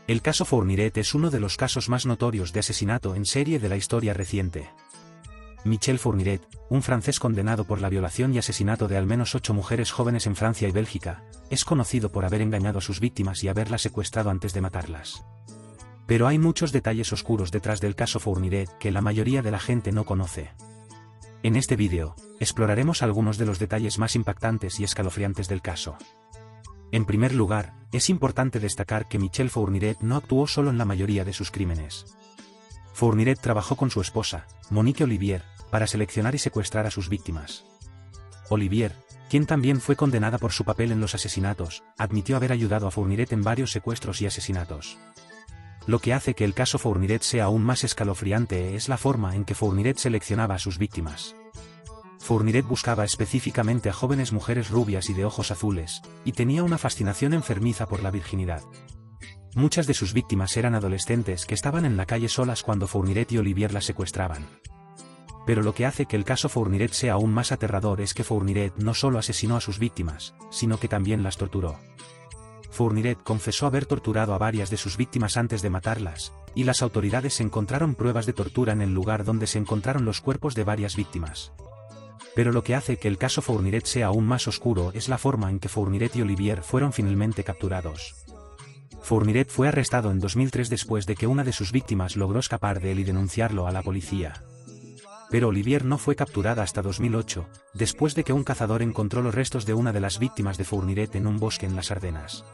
El caso Fourniret es uno de los casos más notorios de asesinato en serie de la historia reciente. Michel Fourniret, un francés condenado por la violación y asesinato de al menos 8 mujeres jóvenes en Francia y Bélgica, es conocido por haber engañado a sus víctimas y haberlas secuestrado antes de matarlas. Pero hay muchos detalles oscuros detrás del caso Fourniret que la mayoría de la gente no conoce. En este vídeo, exploraremos algunos de los detalles más impactantes y escalofriantes del caso. En primer lugar, es importante destacar que Michel Fourniret no actuó solo en la mayoría de sus crímenes. Fourniret trabajó con su esposa, Monique Olivier, para seleccionar y secuestrar a sus víctimas. Olivier, quien también fue condenada por su papel en los asesinatos, admitió haber ayudado a Fourniret en varios secuestros y asesinatos. Lo que hace que el caso Fourniret sea aún más escalofriante es la forma en que Fourniret seleccionaba a sus víctimas. Fourniret buscaba específicamente a jóvenes mujeres rubias y de ojos azules, y tenía una fascinación enfermiza por la virginidad. Muchas de sus víctimas eran adolescentes que estaban en la calle solas cuando Fourniret y Olivier las secuestraban. Pero lo que hace que el caso Fourniret sea aún más aterrador es que Fourniret no solo asesinó a sus víctimas, sino que también las torturó. Fourniret confesó haber torturado a varias de sus víctimas antes de matarlas, y las autoridades encontraron pruebas de tortura en el lugar donde se encontraron los cuerpos de varias víctimas. Pero lo que hace que el caso Fourniret sea aún más oscuro es la forma en que Fourniret y Olivier fueron finalmente capturados. Fourniret fue arrestado en 2003 después de que una de sus víctimas logró escapar de él y denunciarlo a la policía. Pero Olivier no fue capturada hasta 2008, después de que un cazador encontró los restos de una de las víctimas de Fourniret en un bosque en las Ardenas.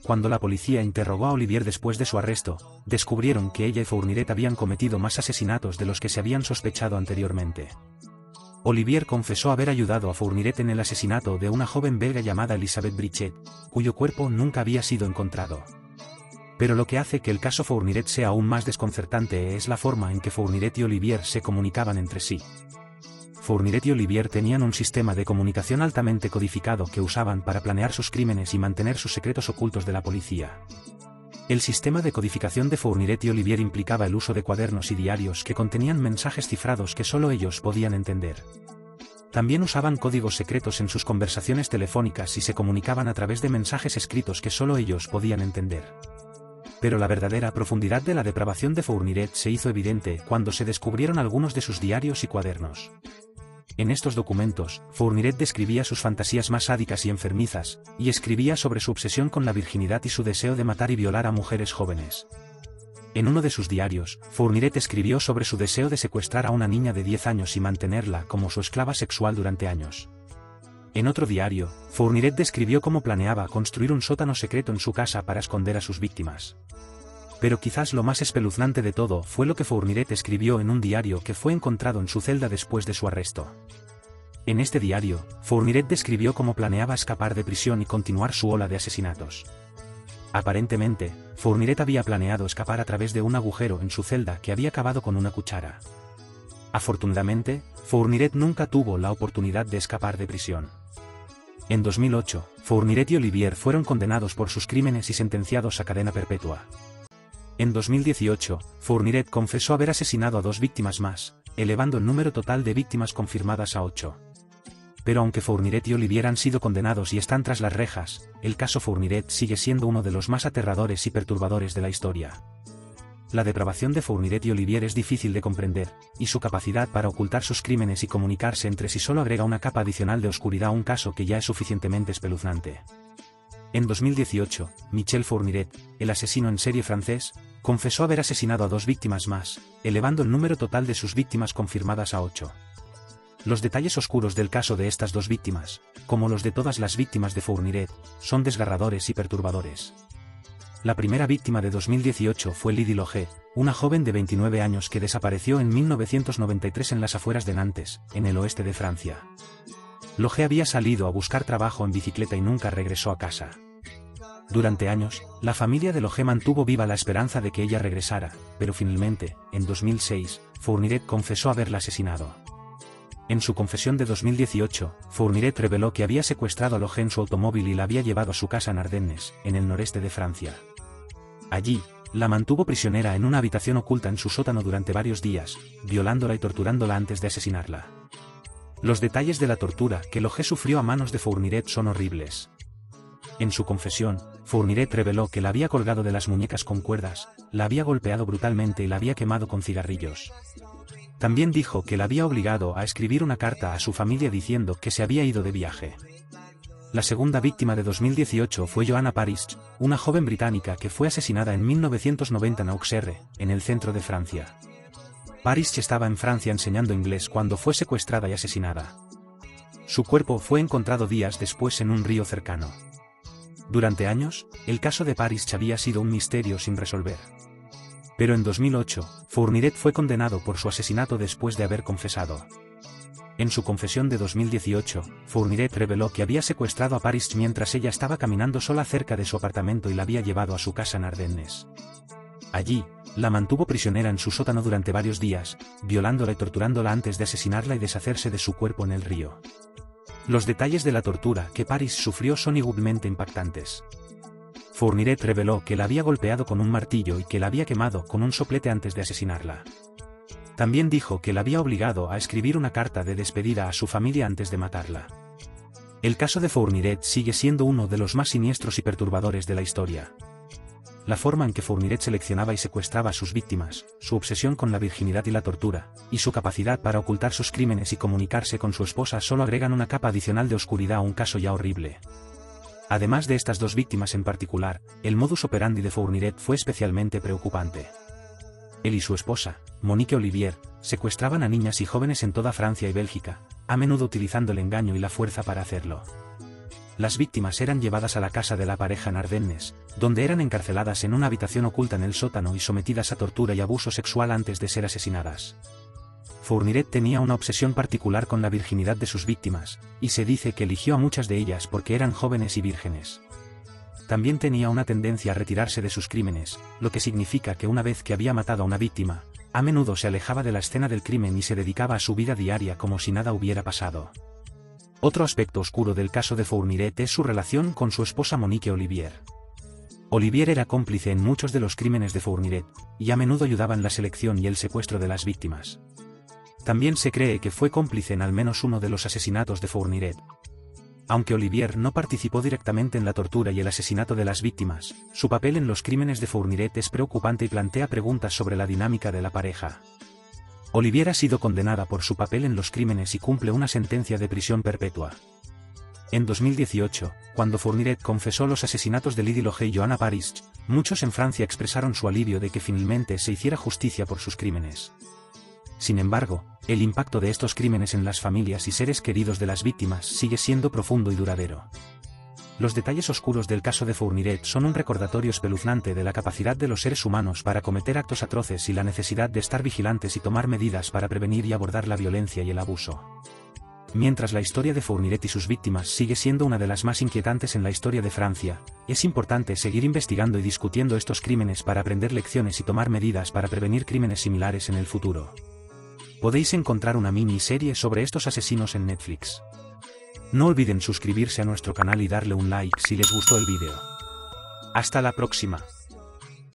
Cuando la policía interrogó a Olivier después de su arresto, descubrieron que ella y Fourniret habían cometido más asesinatos de los que se habían sospechado anteriormente. Olivier confesó haber ayudado a Fourniret en el asesinato de una joven belga llamada Elisabeth Brichet, cuyo cuerpo nunca había sido encontrado. Pero lo que hace que el caso Fourniret sea aún más desconcertante es la forma en que Fourniret y Olivier se comunicaban entre sí. Fourniret y Olivier tenían un sistema de comunicación altamente codificado que usaban para planear sus crímenes y mantener sus secretos ocultos de la policía. El sistema de codificación de Fourniret y Olivier implicaba el uso de cuadernos y diarios que contenían mensajes cifrados que solo ellos podían entender. También usaban códigos secretos en sus conversaciones telefónicas y se comunicaban a través de mensajes escritos que solo ellos podían entender. Pero la verdadera profundidad de la depravación de Fourniret se hizo evidente cuando se descubrieron algunos de sus diarios y cuadernos. En estos documentos, Fourniret describía sus fantasías más sádicas y enfermizas, y escribía sobre su obsesión con la virginidad y su deseo de matar y violar a mujeres jóvenes. En uno de sus diarios, Fourniret escribió sobre su deseo de secuestrar a una niña de 10 años y mantenerla como su esclava sexual durante años. En otro diario, Fourniret describió cómo planeaba construir un sótano secreto en su casa para esconder a sus víctimas. Pero quizás lo más espeluznante de todo fue lo que Fourniret escribió en un diario que fue encontrado en su celda después de su arresto. En este diario, Fourniret describió cómo planeaba escapar de prisión y continuar su ola de asesinatos. Aparentemente, Fourniret había planeado escapar a través de un agujero en su celda que había cavado con una cuchara. Afortunadamente, Fourniret nunca tuvo la oportunidad de escapar de prisión. En 2008, Fourniret y Olivier fueron condenados por sus crímenes y sentenciados a cadena perpetua. En 2018, Fourniret confesó haber asesinado a 2 víctimas más, elevando el número total de víctimas confirmadas a 8. Pero aunque Fourniret y Olivier han sido condenados y están tras las rejas, el caso Fourniret sigue siendo uno de los más aterradores y perturbadores de la historia. La depravación de Fourniret y Olivier es difícil de comprender, y su capacidad para ocultar sus crímenes y comunicarse entre sí solo agrega una capa adicional de oscuridad a un caso que ya es suficientemente espeluznante. En 2018, Michel Fourniret, el asesino en serie francés, confesó haber asesinado a 2 víctimas más, elevando el número total de sus víctimas confirmadas a 8. Los detalles oscuros del caso de estas 2 víctimas, como los de todas las víctimas de Fourniret, son desgarradores y perturbadores. La primera víctima de 2018 fue Lydie Loge, una joven de 29 años que desapareció en 1993 en las afueras de Nantes, en el oeste de Francia. Loge había salido a buscar trabajo en bicicleta y nunca regresó a casa. Durante años, la familia de Loge mantuvo viva la esperanza de que ella regresara, pero finalmente, en 2006, Fourniret confesó haberla asesinado. En su confesión de 2018, Fourniret reveló que había secuestrado a Loge en su automóvil y la había llevado a su casa en Ardennes, en el noreste de Francia. Allí, la mantuvo prisionera en una habitación oculta en su sótano durante varios días, violándola y torturándola antes de asesinarla. Los detalles de la tortura que Loge sufrió a manos de Fourniret son horribles. En su confesión, Fourniret reveló que la había colgado de las muñecas con cuerdas, la había golpeado brutalmente y la había quemado con cigarrillos. También dijo que la había obligado a escribir una carta a su familia diciendo que se había ido de viaje. La segunda víctima de 2018 fue Joanna Parish, una joven británica que fue asesinada en 1990 en Auxerre, en el centro de Francia. Parish estaba en Francia enseñando inglés cuando fue secuestrada y asesinada. Su cuerpo fue encontrado días después en un río cercano. Durante años, el caso de Parish había sido un misterio sin resolver. Pero en 2008, Fourniret fue condenado por su asesinato después de haber confesado. En su confesión de 2018, Fourniret reveló que había secuestrado a Parish mientras ella estaba caminando sola cerca de su apartamento y la había llevado a su casa en Ardennes. Allí, la mantuvo prisionera en su sótano durante varios días, violándola y torturándola antes de asesinarla y deshacerse de su cuerpo en el río. Los detalles de la tortura que Parish sufrió son igualmente impactantes. Fourniret reveló que la había golpeado con un martillo y que la había quemado con un soplete antes de asesinarla. También dijo que la había obligado a escribir una carta de despedida a su familia antes de matarla. El caso de Fourniret sigue siendo uno de los más siniestros y perturbadores de la historia. La forma en que Fourniret seleccionaba y secuestraba a sus víctimas, su obsesión con la virginidad y la tortura, y su capacidad para ocultar sus crímenes y comunicarse con su esposa solo agregan una capa adicional de oscuridad a un caso ya horrible. Además de estas dos víctimas en particular, el modus operandi de Fourniret fue especialmente preocupante. Él y su esposa, Monique Olivier, secuestraban a niñas y jóvenes en toda Francia y Bélgica, a menudo utilizando el engaño y la fuerza para hacerlo. Las víctimas eran llevadas a la casa de la pareja en Ardennes, donde eran encarceladas en una habitación oculta en el sótano y sometidas a tortura y abuso sexual antes de ser asesinadas. Fourniret tenía una obsesión particular con la virginidad de sus víctimas, y se dice que eligió a muchas de ellas porque eran jóvenes y vírgenes. También tenía una tendencia a retirarse de sus crímenes, lo que significa que una vez que había matado a una víctima, a menudo se alejaba de la escena del crimen y se dedicaba a su vida diaria como si nada hubiera pasado. Otro aspecto oscuro del caso de Fourniret es su relación con su esposa Monique Olivier. Olivier era cómplice en muchos de los crímenes de Fourniret, y a menudo ayudaba en la selección y el secuestro de las víctimas. También se cree que fue cómplice en al menos uno de los asesinatos de Fourniret. Aunque Olivier no participó directamente en la tortura y el asesinato de las víctimas, su papel en los crímenes de Fourniret es preocupante y plantea preguntas sobre la dinámica de la pareja. Olivier ha sido condenada por su papel en los crímenes y cumple una sentencia de prisión perpetua. En 2018, cuando Fourniret confesó los asesinatos de Lydie Loge y Joanna Parish, muchos en Francia expresaron su alivio de que finalmente se hiciera justicia por sus crímenes. Sin embargo, el impacto de estos crímenes en las familias y seres queridos de las víctimas sigue siendo profundo y duradero. Los detalles oscuros del caso de Fourniret son un recordatorio espeluznante de la capacidad de los seres humanos para cometer actos atroces y la necesidad de estar vigilantes y tomar medidas para prevenir y abordar la violencia y el abuso. Mientras la historia de Fourniret y sus víctimas sigue siendo una de las más inquietantes en la historia de Francia, es importante seguir investigando y discutiendo estos crímenes para aprender lecciones y tomar medidas para prevenir crímenes similares en el futuro. Podéis encontrar una miniserie sobre estos asesinos en Netflix. No olviden suscribirse a nuestro canal y darle un like si les gustó el vídeo. Hasta la próxima.